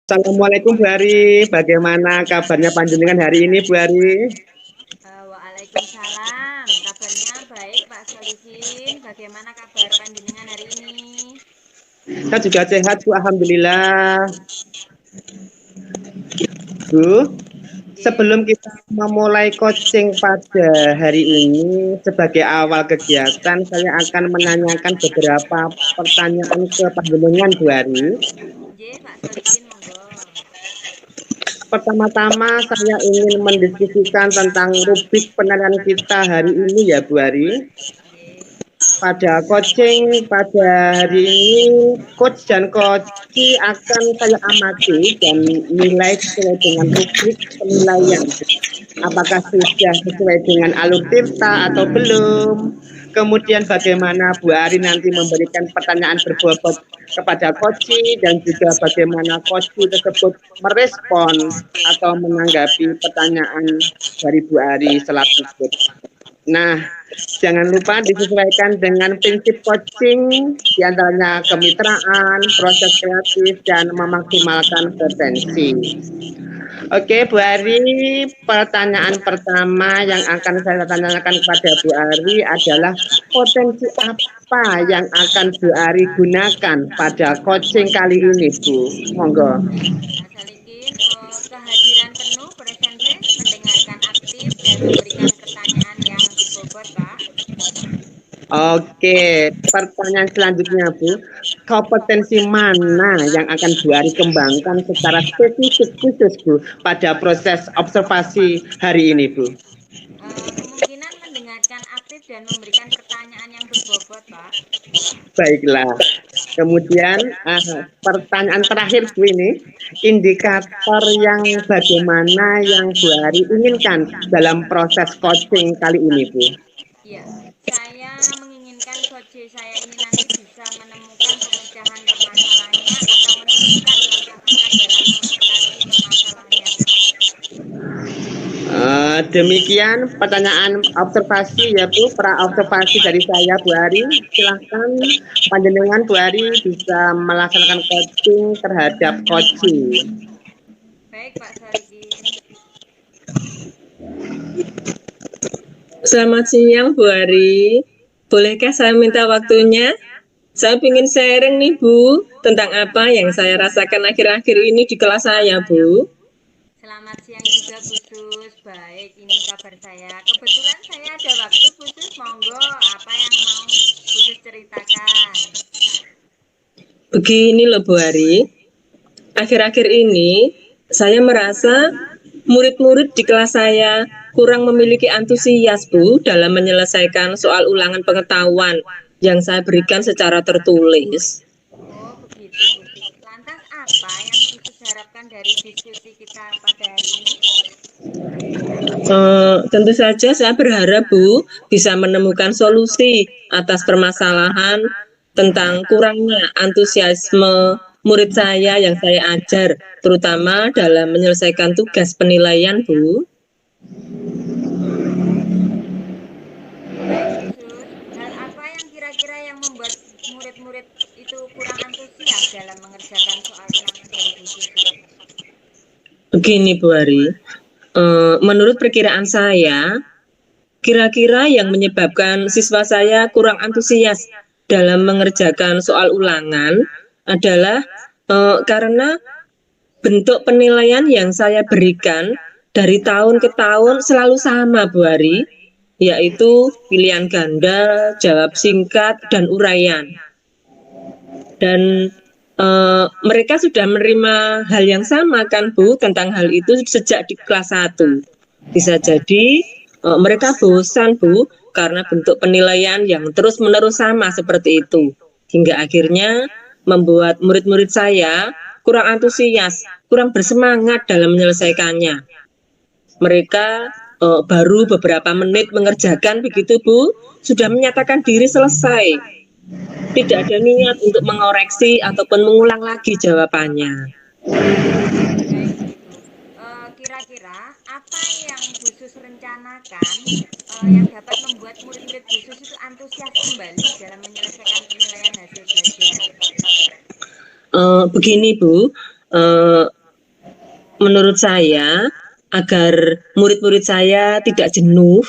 Assalamualaikum Bu Ari, bagaimana kabarnya panjenengan hari ini Bu Ari? Waalaikumsalam. Kabarnya baik Pak Solihin. Bagaimana kabar panjenengan hari ini? Saya juga sehat Bu, Alhamdulillah. Bu, Oke. sebelum kita memulai coaching pada hari ini, sebagai awal kegiatan, saya akan menanyakan beberapa pertanyaan ke panjenengan Bu Ari. Oke, Pak Solihin, monggo. Pertama-tama saya ingin mendiskusikan tentang rubrik penilaian kita hari ini ya Bu Ari. Oke. Pada coaching pada hari ini, coach dan coachi akan saya amati dan nilai sesuai dengan rubrik penilaian. Apakah sudah sesuai dengan alur tirta atau belum? Kemudian bagaimana Bu Ari nanti memberikan pertanyaan berbobot kepada coachi dan juga bagaimana coachi tersebut merespon atau menanggapi pertanyaan dari Bu Ari selanjutnya. Nah, jangan lupa disesuaikan dengan prinsip coaching, diantaranya kemitraan, proses kreatif, dan memaksimalkan potensi. Oke, Bu Ari, pertanyaan pertama yang akan saya tanyakan kepada Bu Ari adalah potensi apa yang akan Bu Ari gunakan pada coaching kali ini, Bu? Monggo. Baik, Pak Solihin. Kehadiran penuh, presensi, mendengarkan aktif, dan memberikan pertanyaan yang berbobot, Pak. Oke, pertanyaan selanjutnya Bu, kompetensi mana yang akan Bu Ari kembangkan secara spesifik khusus Bu pada proses observasi hari ini Bu? Kemungkinan mendengarkan aktif dan memberikan pertanyaan yang berbobot, Pak. Baiklah. Kemudian pertanyaan terakhir Bu ini, indikator yang bagaimana yang Bu Ari inginkan dalam proses coaching kali ini Bu? Iya, saya menginginkan coach saya ini nanti bisa menemukan pemecahan permasalahannya atau menunjukkan langkah-langkah dalam mengatasi permasalahannya, Pak. Demikian pertanyaan observasi ya Bu, pra observasi dari saya Bu Ari. Silahkan panjenengan Bu Ari bisa melaksanakan coaching terhadap coaching. Baik, Pak Solihin. Selamat siang Bu Ari. Bolehkah saya minta waktunya? Saya ingin sharing nih Bu, tentang apa yang saya rasakan akhir-akhir ini di kelas saya Bu. Selamat siang juga Bu Sus. Baik, ini kabar saya. Kebetulan saya ada waktu Bu Sus. Monggo, apa yang mau Bu Sus ceritakan? Begini loh Bu Ari, akhir-akhir ini saya merasa murid-murid di kelas saya kurang memiliki antusias Bu dalam menyelesaikan soal ulangan pengetahuan yang saya berikan secara tertulis. Oh, begitu Bu Sus. Lantas apa yang Bu Sus harapkan dari diskusi kita pada hari ini? Tentu saja saya berharap Bu bisa menemukan solusi atas permasalahan tentang kurangnya antusiasme murid saya yang saya ajar, terutama dalam menyelesaikan tugas penilaian Bu. Baik Bu Sus, hal apa yang kira-kira yang membuat murid-murid itu kurang antusias dalam mengerjakan soal ulangan dari Bu Sus? Begini Bu Ari, menurut perkiraan saya, kira-kira yang menyebabkan siswa saya kurang antusias dalam mengerjakan soal ulangan adalah karena bentuk penilaian yang saya berikan dari tahun ke tahun selalu sama Bu Ari, yaitu pilihan ganda, jawab singkat, dan uraian. Dan mereka sudah menerima hal yang sama kan Bu tentang hal itu sejak di kelas 1. Bisa jadi mereka bosan Bu karena bentuk penilaian yang terus-menerus sama seperti itu. Hingga akhirnya membuat murid-murid saya kurang antusias, kurang bersemangat dalam menyelesaikannya. Mereka baru beberapa menit mengerjakan begitu Bu, sudah menyatakan diri selesai. Tidak ada niat untuk mengoreksi ataupun mengulang lagi jawabannya. Baik begitu. Kira-kira apa yang Bu Sus rencanakan yang dapat membuat murid-murid Bu Sus itu antusias kembali dalam menyelesaikan penilaian hasil belajar? Begini Bu, menurut saya agar murid-murid saya tidak jenuh,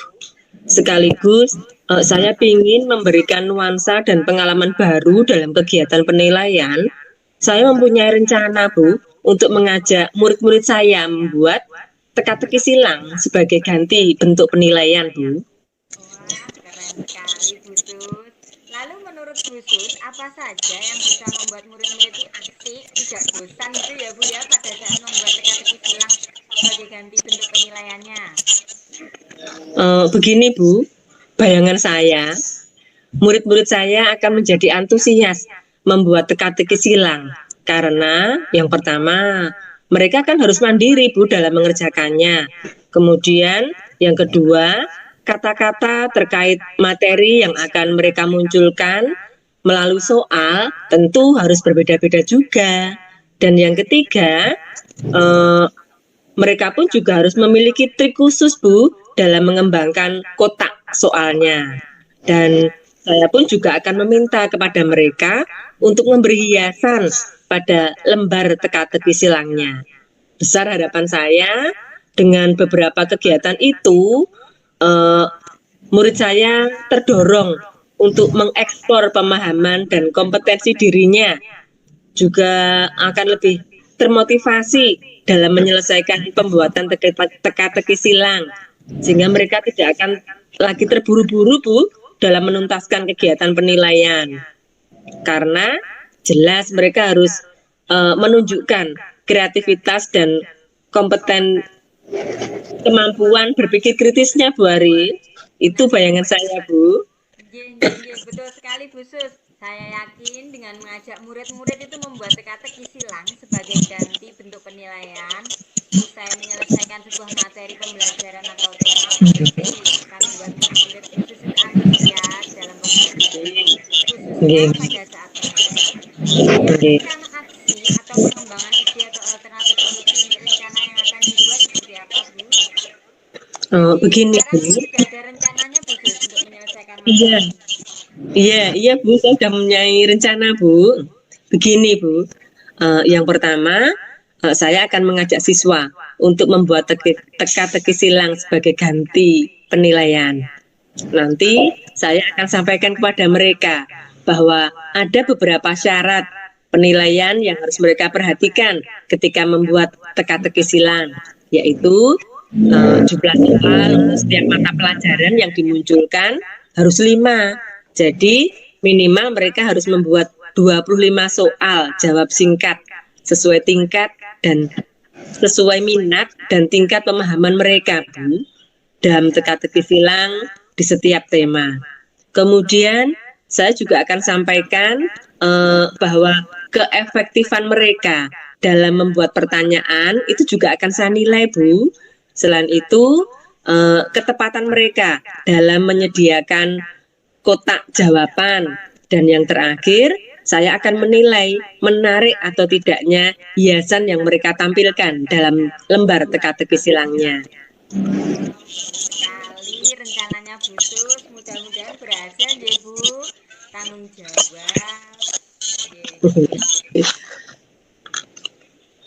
sekaligus saya ingin memberikan nuansa dan pengalaman baru dalam kegiatan penilaian. Saya mempunyai rencana, Bu, untuk mengajak murid-murid saya membuat teka-teki silang sebagai ganti bentuk penilaian, Bu. Wah, keren sekali Bu Sus. Lalu menurut Bu Sus, apa saja yang bisa membuat murid-murid itu asik, tidak bosan gitu ya Bu ya pada saat membuat teka-teki silang sebagai ganti bentuk penilaiannya? Begini, Bu, bayangan saya, murid-murid saya akan menjadi antusias membuat teka-teki silang karena yang pertama, mereka kan harus mandiri, Bu, dalam mengerjakannya. Kemudian yang kedua, kata-kata terkait materi yang akan mereka munculkan melalui soal tentu harus berbeda-beda juga. Dan yang ketiga, mereka pun juga harus memiliki trik khusus, Bu, dalam mengembangkan kotak soalnya. Dan saya pun juga akan meminta kepada mereka untuk memberi hiasan pada lembar teka-teki silangnya. Besar harapan saya dengan beberapa kegiatan itu, murid saya terdorong untuk mengeksplor pemahaman dan kompetensi dirinya, juga akan lebih termotivasi dalam menyelesaikan pembuatan teka-teki silang, sehingga mereka tidak akan lagi terburu-buru, Bu, dalam menuntaskan kegiatan penilaian. Karena jelas mereka harus menunjukkan kreativitas dan kompeten kemampuan berpikir kritisnya, Bu Ari. Itu bayangan saya, Bu. Betul sekali Bu Sus. Saya yakin dengan mengajak murid-murid itu membuat teka-teki silang sebagai ganti bentuk penilaian, usai menyelesaikan sebuah materi pembelajaran atau tema pasti akan membuat murid-murid Bu Sus itu antusias dalam pembelajaran, khususnya pada saat praktek. Kemudian rencana aksi atau pengembangan ide atau alternatif solusi untuk rencana yang akan dibuat seperti apa, Bu? Jadi Begini, sekarang Bu. sudah ada rencananya Bu Sus untuk menyelesaikan Iya, materi. iya, Bu, saya sudah mempunyai rencana, Bu. Begini, Bu. Yang pertama, saya akan mengajak siswa untuk membuat teka-teki silang sebagai ganti penilaian. Nanti saya akan sampaikan kepada mereka bahwa ada beberapa syarat penilaian yang harus mereka perhatikan ketika membuat teka-teki silang, yaitu jumlah soal untuk setiap mata pelajaran yang dimunculkan harus 5. Jadi minimal mereka harus membuat 25 soal jawab singkat sesuai tingkat dan sesuai minat dan tingkat pemahaman mereka, Bu, dalam teka-teki silang di setiap tema. Kemudian saya juga akan sampaikan bahwa keefektifan mereka dalam membuat pertanyaan itu juga akan saya nilai, Bu. Selain itu, ketepatan mereka dalam menyediakan kotak jawaban. Dan yang terakhir, saya akan menilai menarik atau tidaknya hiasan yang mereka tampilkan dalam lembar teka-teki silangnya. Sekali rencananya Bu Sus, mudah-mudahan berhasil ya Bu. Tanggung jawab.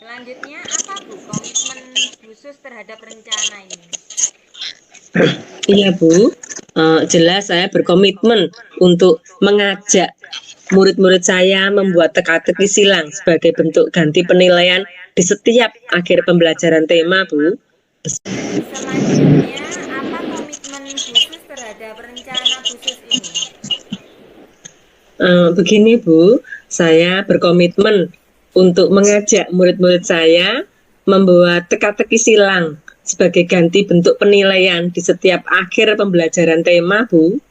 Selanjutnya apa Bu komitmen Bu Sus terhadap rencana ini? Iya, Bu, jelas saya berkomitmen untuk mengajak murid-murid saya membuat teka-teki silang sebagai bentuk ganti penilaian di setiap akhir pembelajaran tema, Bu. Selanjutnya apa komitmen Bu Sus terhadap rencana Bu Sus ini? Begini, Bu, saya berkomitmen untuk mengajak murid-murid saya membuat teka-teki silang sebagai ganti bentuk penilaian di setiap akhir pembelajaran tema, Bu.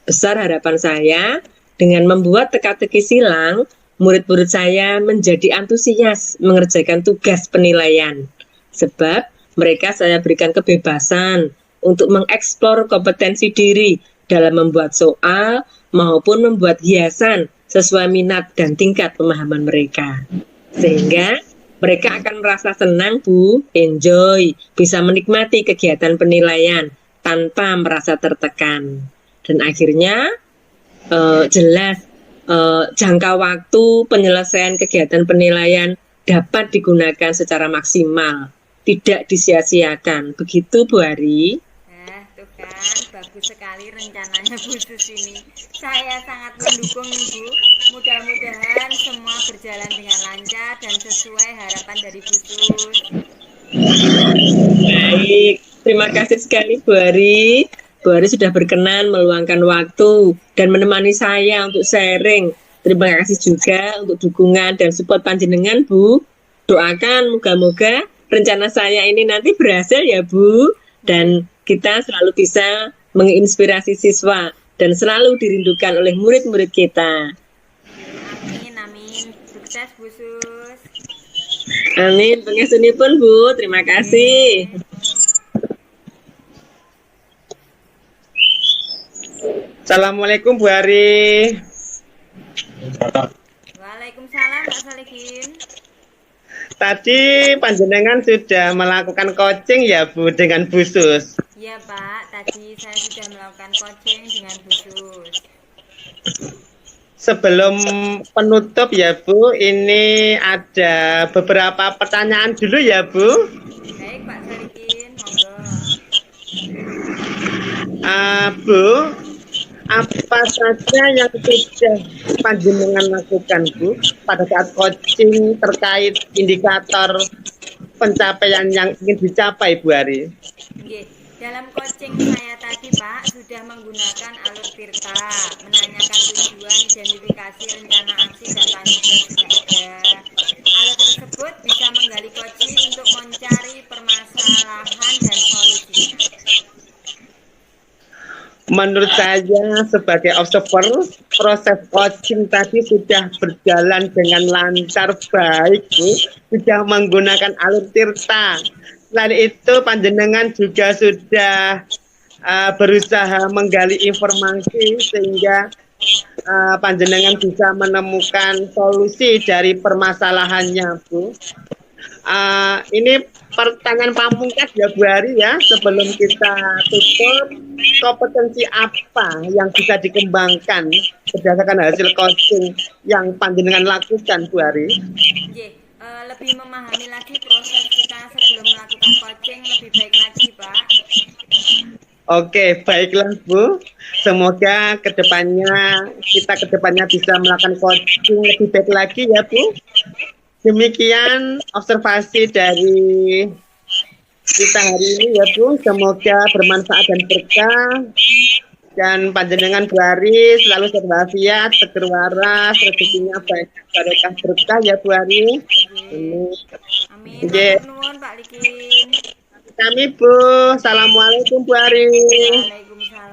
Besar harapan saya dengan membuat teka-teki silang, murid-murid saya menjadi antusias mengerjakan tugas penilaian. Sebab mereka saya berikan kebebasan untuk mengeksplor kompetensi diri dalam membuat soal maupun membuat hiasan sesuai minat dan tingkat pemahaman mereka. Sehingga mereka akan merasa senang, Bu, enjoy, bisa menikmati kegiatan penilaian tanpa merasa tertekan. Dan akhirnya jelas jangka waktu penyelesaian kegiatan penilaian dapat digunakan secara maksimal, tidak disia-siakan. Begitu Bu Ari. Tuh kan, bagus sekali rencananya Bu Sus ini. Saya sangat mendukung nih Bu. Mudah-mudahan semua berjalan dengan lancar dan sesuai harapan dari Bu Sus. Baik, terima kasih sekali Bu Ari. Bu Ari sudah berkenan meluangkan waktu dan menemani saya untuk sharing. Terima kasih juga untuk dukungan dan support panjenengan Bu. Doakan moga-moga rencana saya ini nanti berhasil ya Bu. Dan kita selalu bisa menginspirasi siswa dan selalu dirindukan oleh murid-murid kita. Amin, amin. Sukses Bu Sus. Amin. Pangesunipun Bu, terima kasih. Assalamualaikum Bu Ari. Waalaikumsalam Pak Salihin. Tadi panjenengan sudah melakukan coaching ya Bu dengan Bu Sus. Iya Pak, tadi saya sudah melakukan coaching dengan Bu Sus. Sebelum penutup ya Bu, ini ada beberapa pertanyaan dulu ya Bu. Baik Pak Salihin, monggo. Bu, apa saja yang sudah panjenengan lakukan Bu pada saat coaching terkait indikator pencapaian yang ingin dicapai Bu Ari? Oke, dalam coaching saya tadi Pak sudah menggunakan alur Tirta, menanyakan tujuan, identifikasi, rencana aksi dan panitia sudah ada. Alur tersebut bisa menggali coaching untuk mencari permasalahan dan solusinya. Menurut saya sebagai observer, proses coaching tadi sudah berjalan dengan lancar baik Bu, sudah menggunakan alur Tirta. Selain itu panjenengan juga sudah berusaha menggali informasi sehingga panjenengan bisa menemukan solusi dari permasalahannya Bu. Ini pertanyaan pamungkas ya Bu Ari ya, sebelum kita tutup, kompetensi apa yang bisa dikembangkan berdasarkan hasil coaching yang panjenengan lakukan Bu Ari? Oke, lebih memahami lagi proses kita sebelum melakukan coaching lebih baik lagi Pak. Oke, baiklah Bu. Semoga kita kedepannya bisa melakukan coaching lebih baik lagi ya Bu. Demikian observasi dari kita hari ini ya Bu. Semoga bermanfaat dan berkah. Dan panjenengan Bu Ari selalu sehat walafiat, seger waras, rezekinya banyak, barokah berkah ya Bu Ari. Amin. Matur nuwun Pak Likin. Kami Bu. Assalamualaikum Bu Ari. Waalaikumsalam.